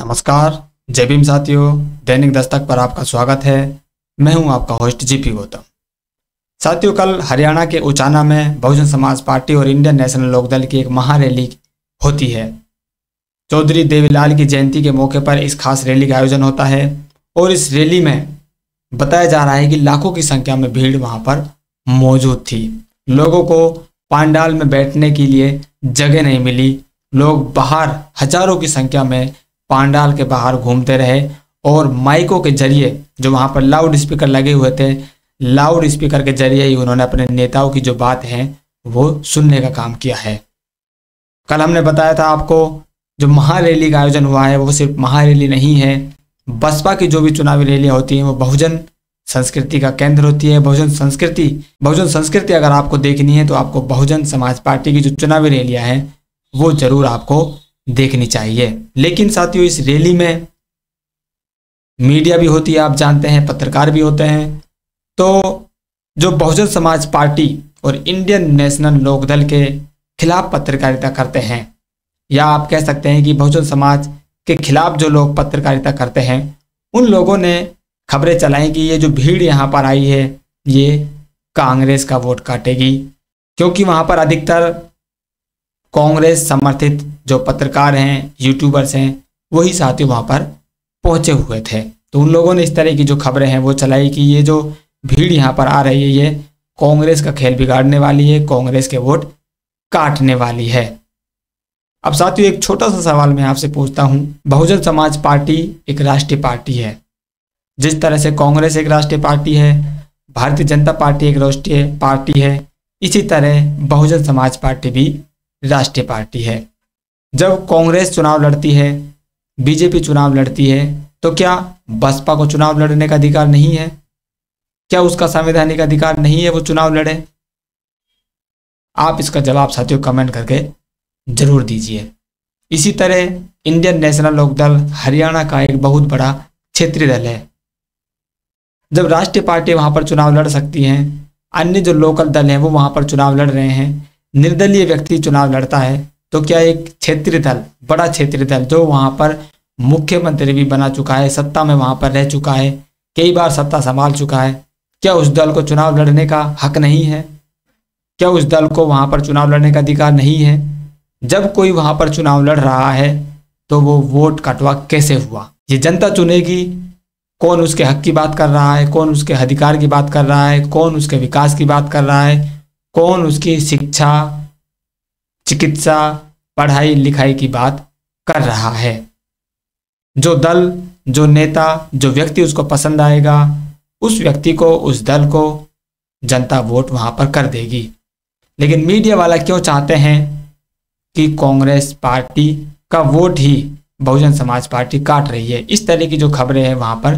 नमस्कार, जय भीम साथियों। दैनिक दस्तक पर आपका स्वागत है। मैं हूं आपका होस्ट जीपी गौतम। साथियों, कल हरियाणा के उचाना में बहुजन समाज पार्टी और इंडियन नेशनल लोकदल की एक महारैली होती है। चौधरी देवीलाल की जयंती के मौके पर इस खास रैली का आयोजन होता है और इस रैली में बताया जा रहा है कि लाखों की संख्या में भीड़ वहां पर मौजूद थी। लोगों को पंडाल में बैठने के लिए जगह नहीं मिली। लोग बाहर हजारों की संख्या में पंडाल के बाहर घूमते रहे और माइकों के जरिए, जो वहां पर लाउड स्पीकर लगे हुए थे, लाउड स्पीकर के जरिए ही उन्होंने अपने नेताओं की जो बात है वो सुनने का काम किया है। कल हमने बताया था आपको, जो महारैली का आयोजन हुआ है वो सिर्फ महारैली नहीं है। बसपा की जो भी चुनावी रैलियां होती हैं वो बहुजन संस्कृति का केंद्र होती है। बहुजन संस्कृति अगर आपको देखनी है तो आपको बहुजन समाज पार्टी की जो चुनावी रैलियां हैं वो जरूर आपको देखनी चाहिए। लेकिन साथियों, इस रैली में मीडिया भी होती है, आप जानते हैं, पत्रकार भी होते हैं। तो जो बहुजन समाज पार्टी और इंडियन नेशनल लोकदल के खिलाफ पत्रकारिता करते हैं, या आप कह सकते हैं कि बहुजन समाज के खिलाफ जो लोग पत्रकारिता करते हैं, उन लोगों ने खबरें चलाई कि ये जो भीड़ यहाँ पर आई है ये कांग्रेस का वोट काटेगी, क्योंकि वहाँ पर अधिकतर कांग्रेस समर्थित जो पत्रकार हैं, यूट्यूबर्स हैं, वही साथियों वहाँ पर पहुँचे हुए थे। तो उन लोगों ने इस तरह की जो खबरें हैं वो चलाई कि ये जो भीड़ यहाँ पर आ रही है ये कांग्रेस का खेल बिगाड़ने वाली है, कांग्रेस के वोट काटने वाली है। अब साथियों, एक छोटा सा सवाल मैं आपसे पूछता हूँ। बहुजन समाज पार्टी एक राष्ट्रीय पार्टी है। जिस तरह से कांग्रेस एक राष्ट्रीय पार्टी है, भारतीय जनता पार्टी एक राष्ट्रीय पार्टी है, इसी तरह बहुजन समाज पार्टी भी राष्ट्रीय पार्टी है। जब कांग्रेस चुनाव लड़ती है, बीजेपी चुनाव लड़ती है, तो क्या बसपा को चुनाव लड़ने का अधिकार नहीं है? क्या उसका संवैधानिक अधिकार नहीं है वो चुनाव लड़े? आप इसका जवाब साथियों कमेंट करके जरूर दीजिए। इसी तरह इंडियन नेशनल लोकदल हरियाणा का एक बहुत बड़ा क्षेत्रीय दल है। जब राष्ट्रीय पार्टी वहां पर चुनाव लड़ सकती हैं, अन्य जो लोकल दल हैं वो वहां पर चुनाव लड़ रहे हैं, निर्दलीय व्यक्ति चुनाव लड़ता है, तो क्या एक क्षेत्रीय दल, बड़ा क्षेत्रीय दल जो वहां पर मुख्यमंत्री भी बना चुका है, सत्ता में वहां पर रह चुका है, कई बार सत्ता संभाल चुका है, क्या उस दल को चुनाव लड़ने का हक नहीं है? क्या उस दल को वहां पर चुनाव लड़ने का अधिकार नहीं है? जब कोई वहां पर चुनाव लड़ रहा है तो वो वोट कटवा कैसे हुआ? ये जनता चुनेगी कौन उसके हक की बात कर रहा है, कौन उसके अधिकार की बात कर रहा है, कौन उसके विकास की बात कर रहा है, कौन उसकी शिक्षा, चिकित्सा, पढ़ाई लिखाई की बात कर रहा है। जो दल, जो नेता, जो व्यक्ति उसको पसंद आएगा, उस व्यक्ति को, उस दल को जनता वोट वहां पर कर देगी। लेकिन मीडिया वाला क्यों चाहते हैं कि कांग्रेस पार्टी का वोट ही बहुजन समाज पार्टी काट रही है? इस तरह की जो खबरें हैं वहां पर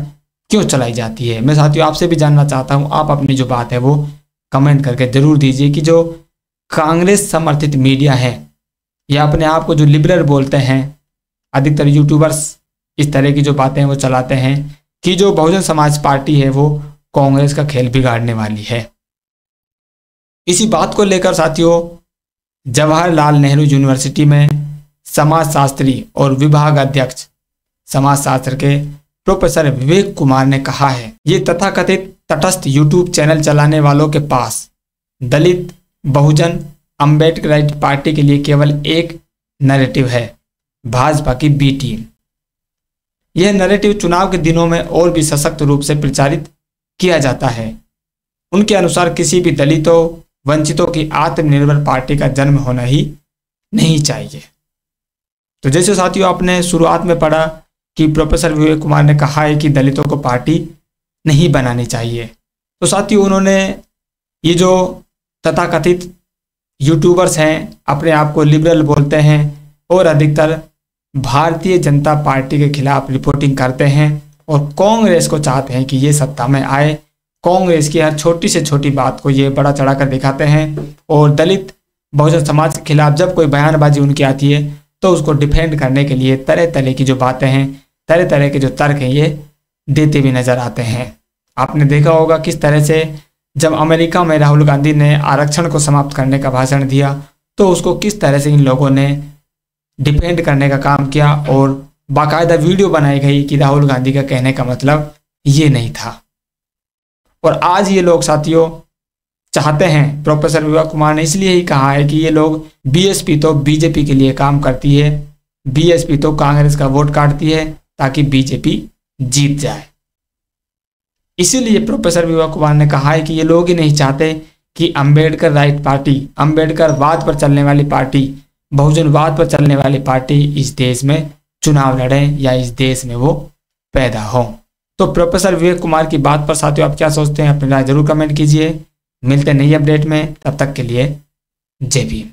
क्यों चलाई जाती है? मैं साथियों आपसे भी जानना चाहता हूं। आप अपनी जो बात है वो कमेंट करके जरूर दीजिए कि जो कांग्रेस समर्थित मीडिया है या अपने आप को जो लिबरल बोलते हैं, अधिकतर यूट्यूबर्स इस तरह की जो बातें वो चलाते हैं कि जो बहुजन समाज पार्टी है वो कांग्रेस का खेल बिगाड़ने वाली है। इसी बात को लेकर साथियों जवाहरलाल नेहरू यूनिवर्सिटी में समाजशास्त्री और विभाग अध्यक्ष समाजशास्त्र के प्रोफेसर विवेक कुमार ने कहा है, ये तथाकथित तटस्थ यूट्यूब चैनल चलाने वालों के पास दलित, बहुजन, अम्बेडकराइट पार्टी के लिए केवल एक नैरेटिव है, भाजपा की बी टीम। यह नैरेटिव चुनाव के दिनों में और भी सशक्त रूप से प्रचारित किया जाता है। उनके अनुसार किसी भी दलितों, वंचितों की आत्मनिर्भर पार्टी का जन्म होना ही नहीं चाहिए। तो जैसे साथियों आपने शुरुआत में पढ़ा कि प्रोफेसर विवेक कुमार ने कहा है कि दलितों को पार्टी नहीं बनानी चाहिए, तो साथियों उन्होंने ये जो तथाकथित यूट्यूबर्स हैं, अपने आप को लिबरल बोलते हैं और अधिकतर भारतीय जनता पार्टी के खिलाफ रिपोर्टिंग करते हैं और कांग्रेस को चाहते हैं कि ये सत्ता में आए, कांग्रेस की हर छोटी से छोटी बात को ये बड़ा चढ़ाकर दिखाते हैं और दलित, बहुजन समाज के खिलाफ जब कोई बयानबाजी उनकी आती है तो उसको डिफेंड करने के लिए तरह तरह की जो बातें हैं, तरह तरह के जो तर्क हैं ये देते भी नजर आते हैं। आपने देखा होगा किस तरह से जब अमेरिका में राहुल गांधी ने आरक्षण को समाप्त करने का भाषण दिया तो उसको किस तरह से इन लोगों ने डिफेंड करने का काम किया और बाकायदा वीडियो बनाई गई कि राहुल गांधी का कहने का मतलब ये नहीं था। और आज ये लोग साथियों चाहते हैं, प्रोफेसर विभा कुमार ने इसलिए ही कहा है कि ये लोग बीएसपी तो बीजेपी के लिए काम करती है, बीएसपी तो कांग्रेस का वोट काटती है ताकि बीजेपी जीत जाए। इसीलिए प्रोफेसर विभा कुमार ने कहा है कि ये लोग ही नहीं चाहते कि अंबेडकर राइट पार्टी, अंबेडकरवाद पर चलने वाली पार्टी, बहुजनवाद पर चलने वाली पार्टी इस देश में चुनाव लड़े या इस देश में वो पैदा हो। तो प्रोफेसर विवेक कुमार की बात पर साथियों आप क्या सोचते हैं, अपनी राय जरूर कमेंट कीजिए। मिलते हैं नई अपडेट में, तब तक के लिए जय भीम।